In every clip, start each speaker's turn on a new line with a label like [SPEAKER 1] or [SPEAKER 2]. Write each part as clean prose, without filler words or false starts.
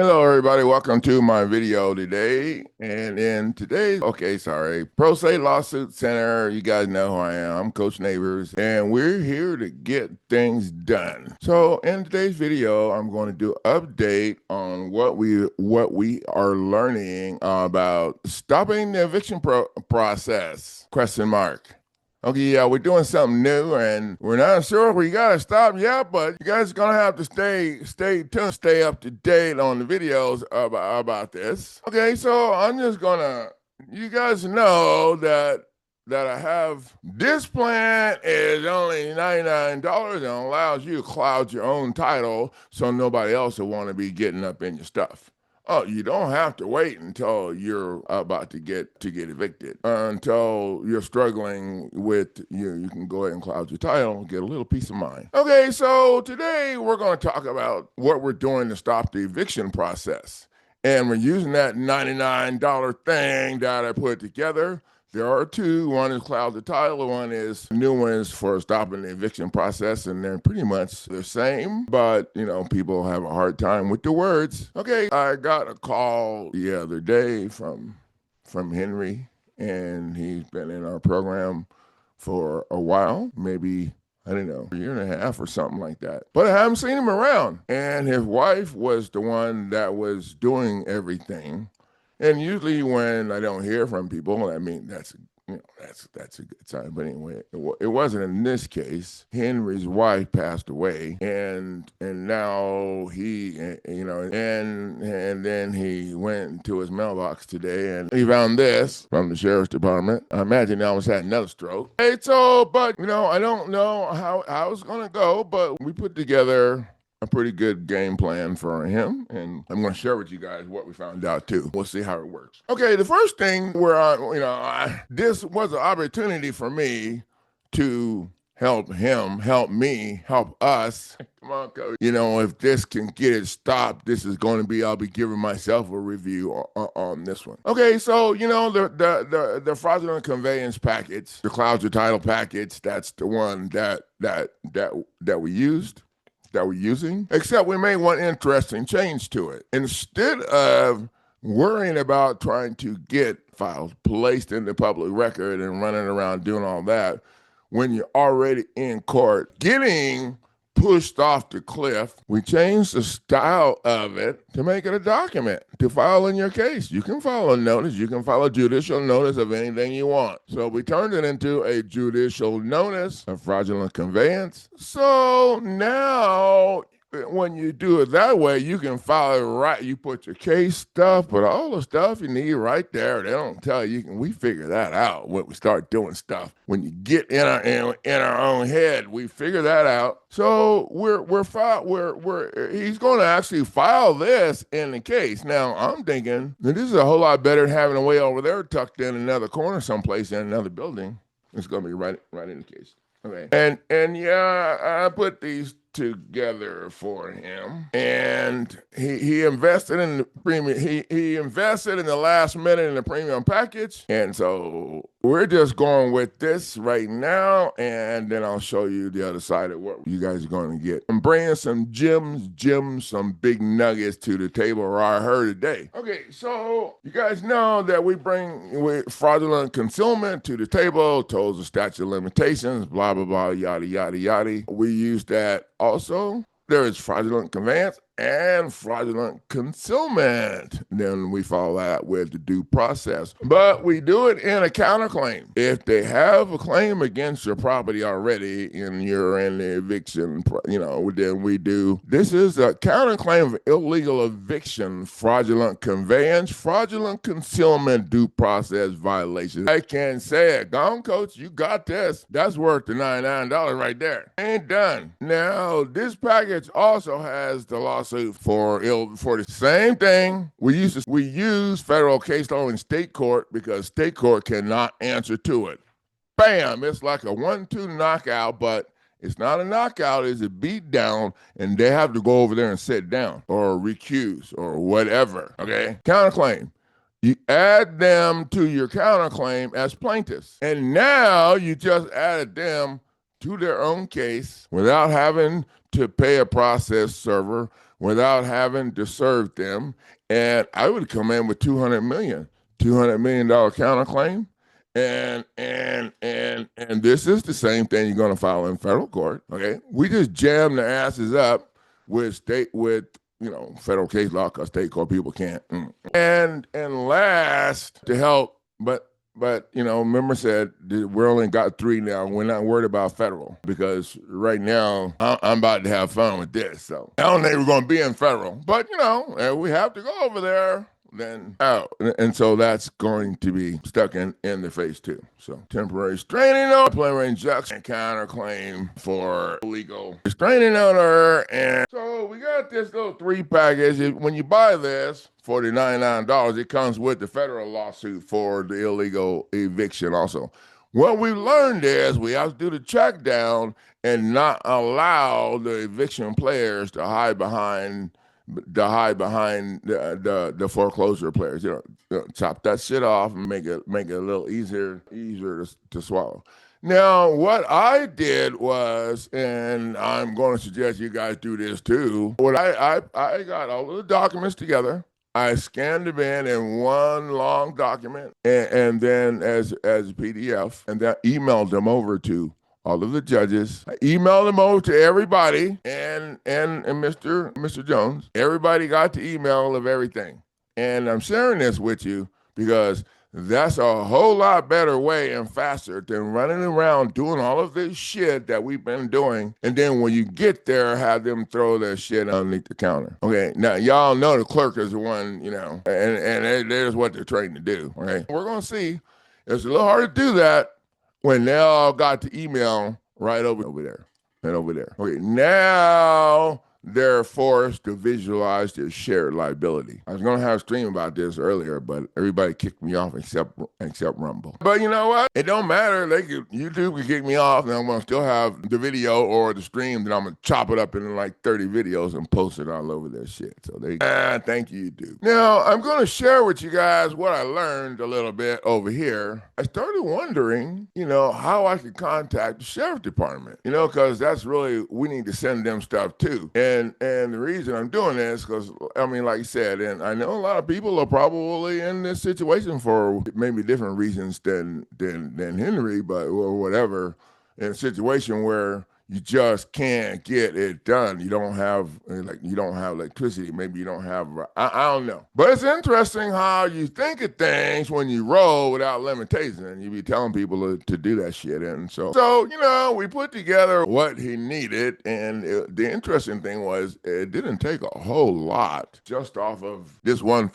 [SPEAKER 1] Hello, everybody. Welcome to my video today. And in today's, Pro Se Lawsuit Center. You guys know who I am. I'm Coach Neighbors, and we're here to get things done. So in today's video, I'm going to do an update on what we are learning about stopping the eviction process, question mark. Okay, yeah, we're doing something new, and we're not sure if we gotta stop yet, but you guys are gonna have to stay tuned, stay up to date on the videos about this. Okay, so I'm just gonna, you guys know that I have this plan is only $99 and allows you to cloud your own title, so nobody else will want to be getting up in your stuff. Oh, you don't have to wait until you're about to get evicted. Until you're struggling with you can go ahead and cloud your title and get a little peace of mind. Okay, so today we're going to talk about what we're doing to stop the eviction process. And we're using that $99 thing that I put together. There are two. One is cloud the title. One is new ones for stopping the eviction process, and they're pretty much the same. But people have a hard time with the words. Okay, I got a call the other day from Henry, and he's been in our program for a while, maybe I don't know, a year and a half or something like that. But I haven't seen him around. And his wife was the one that was doing everything. And usually when I don't hear from people, I mean, that's a good sign. But anyway, it wasn't in this case. Henry's wife passed away, and now he, and then he went to his mailbox today, and he found this from the sheriff's department. I imagine he almost had another stroke. Hey, so, but I don't know how it's gonna go, but we put together a pretty good game plan for him, and I'm going to share with you guys what we found out too. We'll see how it works. Okay, the first thing this was an opportunity for me to help him, help me, help us. Come on, Coach. If this can get it stopped, this is going to be, I'll be giving myself a review on this one. Okay, so, the fraudulent conveyance package, the cloud your title package, that's the one that we used. That we're using, except we made one interesting change to it. Instead of worrying about trying to get files placed in the public record and running around doing all that, when you're already in court, getting pushed off the cliff, we changed the style of it to make it a document to file in your case. You can file a notice, you can file a judicial notice of anything you want. So we turned it into a judicial notice of fraudulent conveyance. So now when you do it that way, you can file it right. You put your case stuff, but all the stuff you need right there. They don't tell you. We figure that out when we start doing stuff. When you get in our own head, we figure that out. So he's going to actually file this in the case. Now I'm thinking that this is a whole lot better than having a way over there tucked in another corner someplace in another building. It's going to be right in the case. Okay. And yeah, I put these together for him, and he invested in the premium. He invested in the last minute in the premium package, and so we're just going with this right now, and then I'll show you the other side of what you guys are going to get. I'm bringing some gems, some big nuggets to the table, or I heard today. Okay, so you guys know that we bring fraudulent concealment to the table, tolls the statute of limitations, blah blah blah, yada yada yada. We use that. Also, there is fraudulent conveyance and fraudulent concealment. Then we follow that with the due process. But we do it in a counterclaim. If they have a claim against your property already and you're in the eviction, then we do. This is a counterclaim of illegal eviction, fraudulent conveyance, fraudulent concealment, due process violation. I can say it. Go on, Coach. You got this. That's worth the $99 right there. Ain't done. Now, this package also has the lawsuit for the same thing. We use federal case law in state court because state court cannot answer to it. Bam! It's like a 1-2 knockout, but it's not a knockout, it's a beat down, and they have to go over there and sit down or recuse or whatever. Okay? Counterclaim. You add them to your counterclaim as plaintiffs. And now you just added them to their own case without having to pay a process server, without having to serve them. And I would come in with $200 million counterclaim. And this is the same thing you're going to file in federal court. Okay, we just jam their asses up with federal case law because state court people can't. And last to help, but remember said we're only got 3 now. We're not worried about federal because right now I'm about to have fun with this. So I don't think we're going to be in federal, but if we have to go over there, then out. And so that's going to be stuck in the phase 2. So temporary restraining order, preliminary injunction, counterclaim for illegal restraining order. And so we got this little 3 package. When you buy this for the $99, it comes with the federal lawsuit for the illegal eviction also. What we learned is we have to do the check down and not allow the eviction players to hide behind the foreclosure players. Chop that shit off and make it a little easier to swallow. Now, what I did was, and I'm going to suggest you guys do this too. What I got all of the documents together. I scanned them in one long document, and then as a PDF, and then emailed them over to all of the judges. I emailed them over to everybody, and Mr. Jones. Everybody got the email of everything. And I'm sharing this with you because that's a whole lot better way and faster than running around doing all of this shit that we've been doing. And then when you get there, have them throw their shit underneath the counter. Okay, now y'all know the clerk is the one, and there's what they're trained to do. Okay, we're going to see. It's a little hard to do that when they all got the email right over there and over there. Okay, now they're forced to visualize their shared liability. I was going to have a stream about this earlier, but everybody kicked me off except Rumble. But you know what? It don't matter. YouTube can kick me off, and I'm going to still have the video or the stream that I'm going to chop it up in like 30 videos and post it all over their shit. So thank you, YouTube. Now, I'm going to share with you guys what I learned a little bit over here. I started wondering, how I could contact the sheriff department, because that's really, we need to send them stuff too. And the reason I'm doing this, because, like I said, and I know a lot of people are probably in this situation for maybe different reasons than Henry, or whatever, in a situation where you just can't get it done. You don't have electricity. Maybe you don't have, I don't know. But it's interesting how you think of things when you roll without limitation, and you be telling people to do that shit. And so we put together what he needed. And the interesting thing was it didn't take a whole lot just off of this one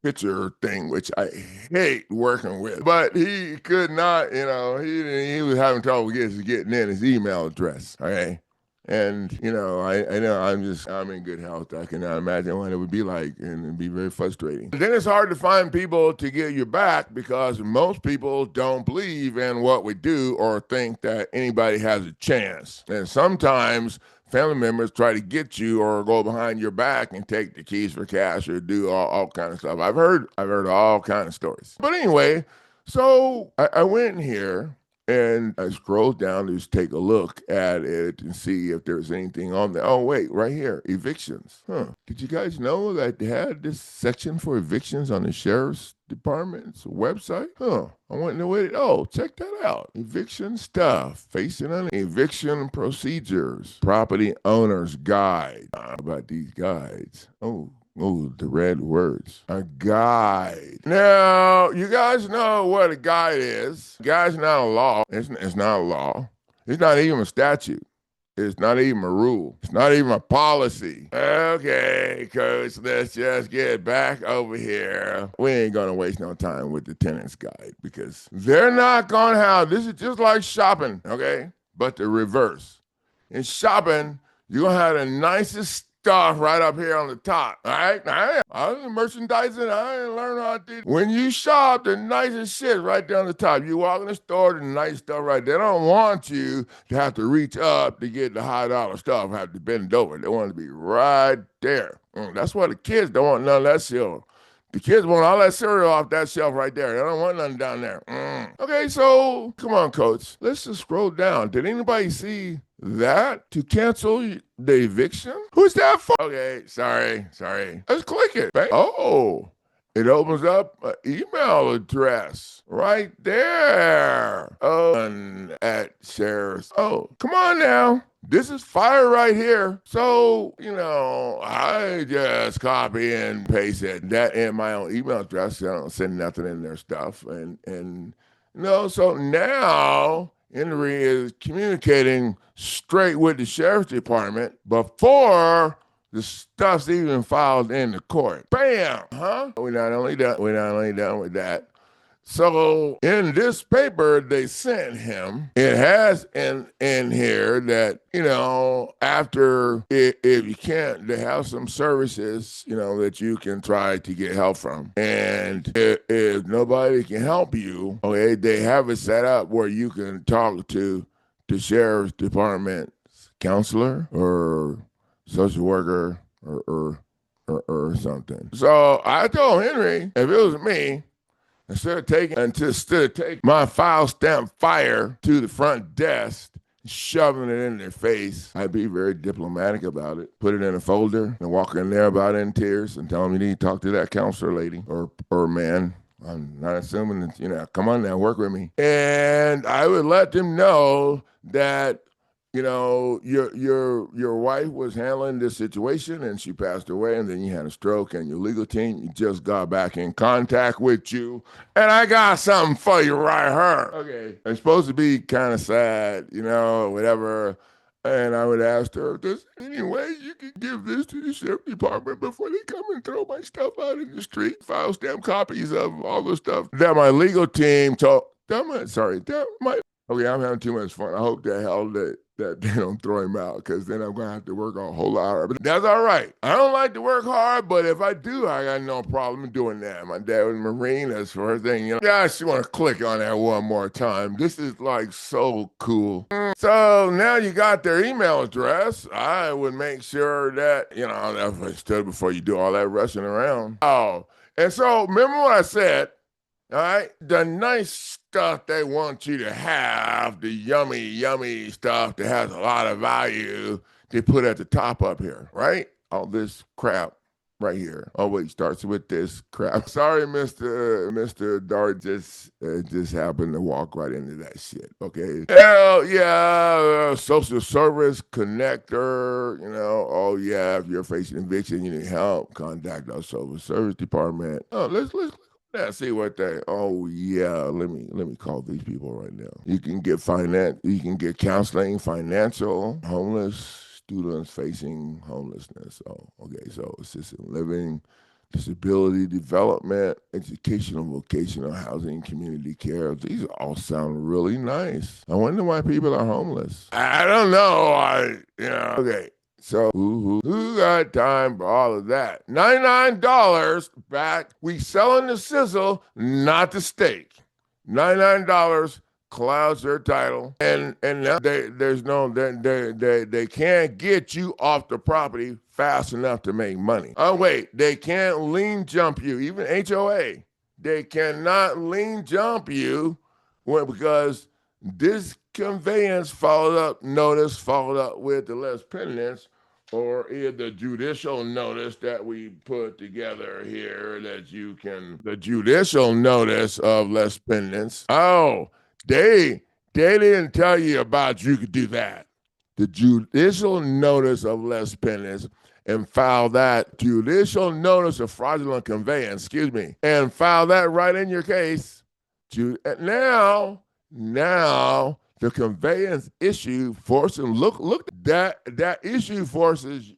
[SPEAKER 1] picture thing, which I hate working with. But he could not, he was having trouble getting in his email address. Okay. And, I know I'm in good health. I cannot imagine what it would be like, and it'd be very frustrating. And then it's hard to find people to get your back because most people don't believe in what we do or think that anybody has a chance. And sometimes family members try to get you or go behind your back and take the keys for cash or do all kind of stuff. I've heard all kind of stories. But anyway, so I went in here and I scrolled down to just take a look at it and see if there's anything on there. Oh, wait, right here, evictions. Did you guys know that they had this section for evictions on the sheriff's department's website? I went and waited. Oh, check that out. Eviction stuff, facing an eviction procedures, property owner's guide. How about these guides? Oh, the red words. A guide. Now, you guys know what a guide is. A guide's not a law. It's not a law. It's not even a statute. It's not even a rule. It's not even a policy. Okay, coach, let's just get back over here. We ain't going to waste no time with the tenant's guide because they're not going to have, this is just like shopping, okay? But the reverse. In shopping, you're going to have the nicest stuff right up here on the top. All right? I was merchandising. I didn't learn how to do. When you shop, the nicest shit right there on the top. You walk in the store, the nice stuff right there. They don't want you to have to reach up to get the high dollar stuff, have to bend over. They want it to be right there. That's why the kids don't want none of that shit. The kids want all that cereal off that shelf right there. They don't want nothing down there. Okay, so come on, coach. Let's just scroll down. Did anybody see that to cancel the eviction? Who's that for? Okay, sorry. Let's click it. Oh, it opens up an email address right there. Oh, at shares. Oh, come on now. This is fire right here. So, I just copy and paste that in my own email address. I don't send nothing in their stuff. So now Henry is communicating straight with the sheriff's department before the stuff's even filed in the court. Bam! Huh? We're not only done with that. So in this paper they sent him, it has in here that, after if you can't, they have some services, that you can try to get help from. And if nobody can help you, okay, they have it set up where you can talk to the sheriff's department counselor or social worker or something. So I told Henry, if it was me, instead of taking my file stamp fire to the front desk, shoving it in their face, I'd be very diplomatic about it. Put it in a folder and walk in there about it in tears and tell them you need to talk to that counselor lady or man. I'm not assuming that, come on now, work with me. And I would let them know that, your wife was handling this situation and she passed away, and then you had a stroke, and your legal team just got back in contact with you, and I got something for you right here. Okay. It's supposed to be kind of sad, whatever. And I would ask her, if there's any way you can give this to the sheriff department before they come and throw my stuff out in the street? File stamp copies of all the stuff that my legal team told. Okay, I'm having too much fun. I hope that they don't throw him out, because then I'm going to have to work a whole lot harder. But that's all right. I don't like to work hard, but if I do, I got no problem doing that. My dad was a Marine. That's the first thing. Yeah, I just want to click on that one more time. This is like so cool. So now you got their email address. I would make sure that, that's understood before you do all that rushing around. Oh, and so remember what I said. All right, the nice stuff they want you to have, the yummy, yummy stuff that has a lot of value, they put at the top up here, right? All this crap right here. Oh, wait, starts with this crap. Sorry, Mr. Dart just happened to walk right into that shit, okay? Hell yeah, social service connector, oh yeah, if you're facing eviction, you need help, contact our social service department. Oh, let's see what they. Oh yeah, let me call these people right now. You can get you can get counseling, financial, homeless students facing homelessness. Oh, okay. So assisted living, disability development, educational, vocational housing, community care. These all sound really nice. I wonder why people are homeless. I don't know. Okay. So who got time for all of that? $99 back. We selling the sizzle, not the steak. $99 clouds their title, and now they can't get you off the property fast enough to make money. Oh wait, they can't lien jump you. Even HOA, they cannot lien jump you because this conveyance followed up with the less pendants, or either the judicial notice that we put together here the judicial notice of less pendants. Oh, they didn't tell you about you could do that. The judicial notice of less pendants, and file that judicial notice of fraudulent conveyance, and file that right in your case. Now, the conveyance issue forces that issue forces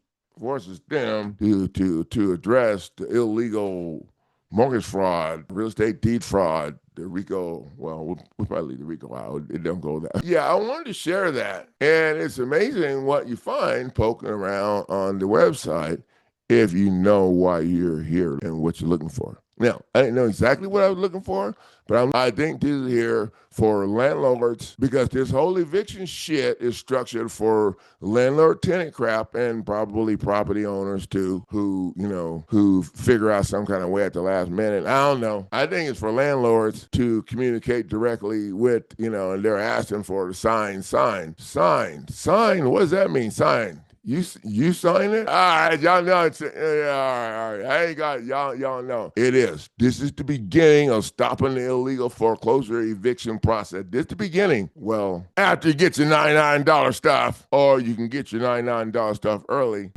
[SPEAKER 1] them to address the illegal mortgage fraud, real estate deed fraud, the RICO. Well, we'll probably leave the RICO out. It don't go that. Yeah, I wanted to share that, and it's amazing what you find poking around on the website if you know why you're here and what you're looking for. Now, I didn't know exactly what I was looking for, but I think this is here for landlords because this whole eviction shit is structured for landlord-tenant crap and probably property owners too, who figure out some kind of way at the last minute. I don't know. I think it's for landlords to communicate directly with, and they're asking for the sign. What does that mean? Sign. You sign it? All right, y'all know it's all right. I ain't got y'all know. It is. This is the beginning of stopping the illegal foreclosure eviction process. This is the beginning. Well, after you get your $99 stuff, or you can get your $99 stuff early.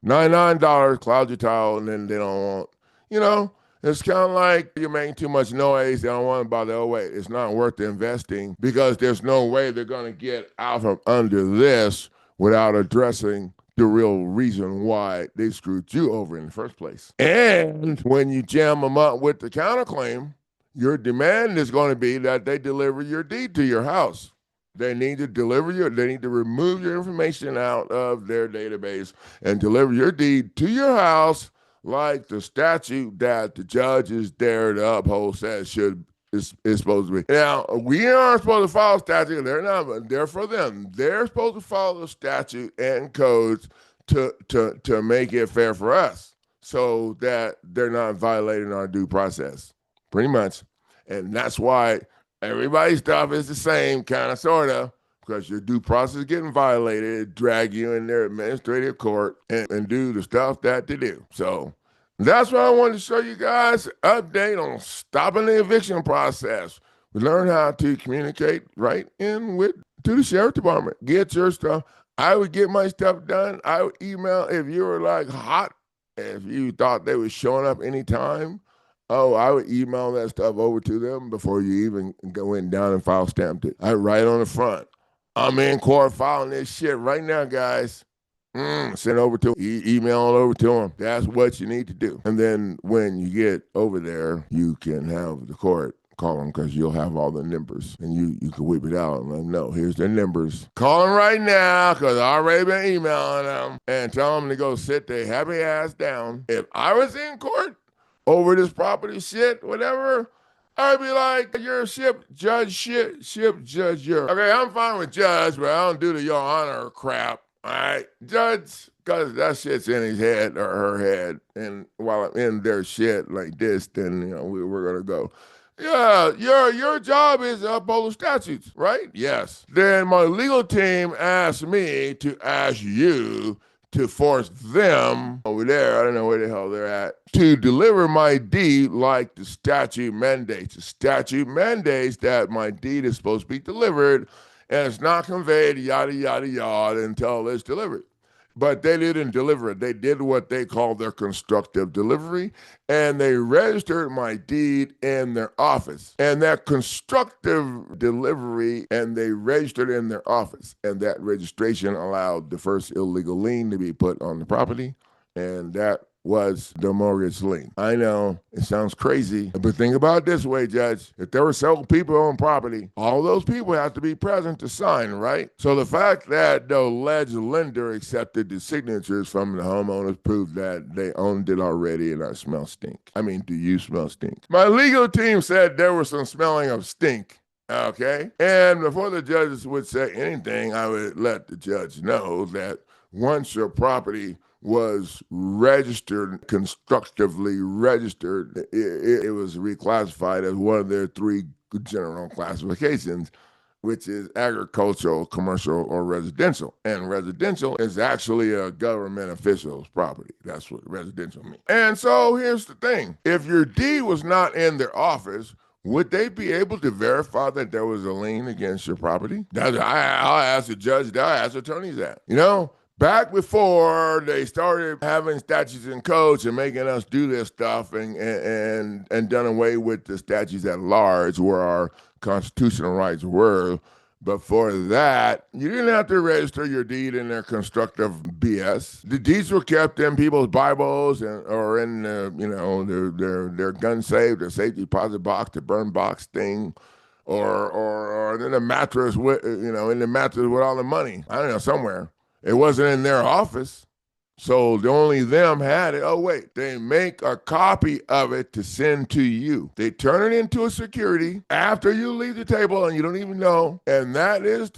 [SPEAKER 1] $99, cloud your title, and then they don't want, it's kind of like you're making too much noise. They don't want to bother. Oh, wait, it's not worth investing because there's no way they're going to get out from under this without addressing the real reason why they screwed you over in the first place. And when you jam them up with the counterclaim, your demand is going to be that they deliver your deed to your house. They need to remove your information out of their database and deliver your deed to your house like the statute that the judge is there to uphold says is supposed to be. Now, we aren't supposed to follow statute. They're not. They're for them. They're supposed to follow the statute and codes to make it fair for us so that they're not violating our due process. Pretty much. And that's why everybody's stuff is the same, kind of, sort of, because your due process is getting violated, drag you in their administrative court and do the stuff that they do. So that's what I wanted to show you guys. Update on stopping the eviction process. We learn how to communicate right in to the sheriff department. Get your stuff. I would get my stuff done. I would email if you were like hot, if you thought they were showing up anytime. Oh, I would email that stuff over to them before you even went down and file stamped it. I write on the front. I'm in court filing this shit right now, guys. Send over to email it over to them. That's what you need to do. And then when you get over there, you can have the court call them because you'll have all the numbers and you can whip it out and let them know, here's their numbers. Call them right now because I've already been emailing them and tell them to go sit their happy ass down. If I was in court over this property shit, whatever, I'd be like, you're a ship judge. Okay, I'm fine with judge, but I don't do the your honor crap. All right, judge, because that shit's in his head or her head. And while I'm in their shit like this, then, we're going to go. Yeah, your job is to uphold the statutes, right? Yes. Then my legal team asked me to ask you to force them over there, I don't know where the hell they're at, to deliver my deed like the statute mandates. The statute mandates that my deed is supposed to be delivered and it's not conveyed, yada, yada, yada, until it's delivered. But they didn't deliver it. They did what they call their constructive delivery, and they registered my deed in their office. And that constructive delivery, and they registered in their office. And that registration allowed the first illegal lien to be put on the property, and that was the mortgage lien. I know it sounds crazy, but think about it this way, Judge. If there were several people on property, all those people have to be present to sign, right? So the fact that the alleged lender accepted the signatures from the homeowners proved that they owned it already, and I smell stink. I mean, do you smell stink? My legal team said there was some smelling of stink. Okay? And before the judges would say anything, I would let the judge know that once your property was registered, constructively registered, it was reclassified as one of their three general classifications, which is agricultural, commercial, or residential. And residential is actually a government official's property. That's what residential means. And so here's the thing. If your deed was not in their office, would they be able to verify that there was a lien against your property? I'll ask the judge, I'll ask attorneys that. Back before they started having statutes and codes and making us do this stuff and done away with the statutes at large where our constitutional rights were, before that, you didn't have to register your deed in their constructive BS. The deeds were kept in people's Bibles or in their gun safe, their safety deposit box, the burn box thing, or in the mattress with in the mattress with all the money. I don't know, somewhere. It wasn't in their office. So only them had it. Oh, wait, they make a copy of it to send to you. They turn it into a security after you leave the table and you don't even know. And that is,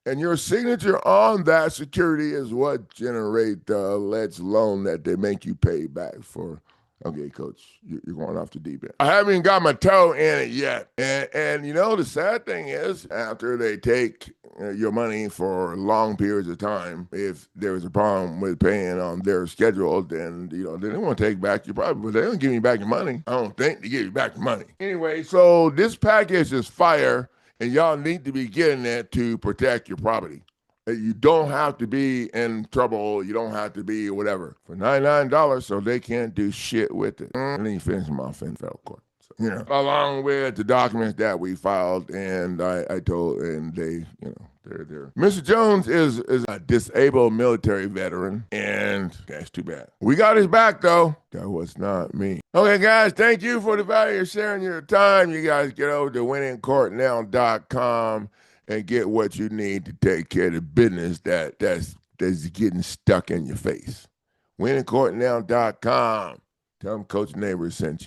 [SPEAKER 1] and your signature on that security is what generate the alleged loan that they make you pay back for. Okay, coach, you're going off the deep end. I haven't even got my toe in it yet. And you know, the sad thing is, after they take your money for long periods of time, if there's a problem with paying on their schedule, then, you know, they don't want to take back your property, but they don't give you back your money. I don't think they give you back your money. Anyway, so this package is fire, and y'all need to be getting it to protect your property. You don't have to be in trouble. You don't have to be whatever. For $99, so they can't do shit with it. And then you finish them off in federal court. So, you know, along with the documents that we filed, and I told, and they, you know, they're. Mr. Jones is a disabled military veteran, and that's too bad. We got his back, though. That was not me. Okay, guys, thank you for the value of sharing your time. You guys get over to winningcourtnow.com and get what you need to take care of the business that's getting stuck in your face. winningcourtnow.com. Tell them Coach Neighbors sent you.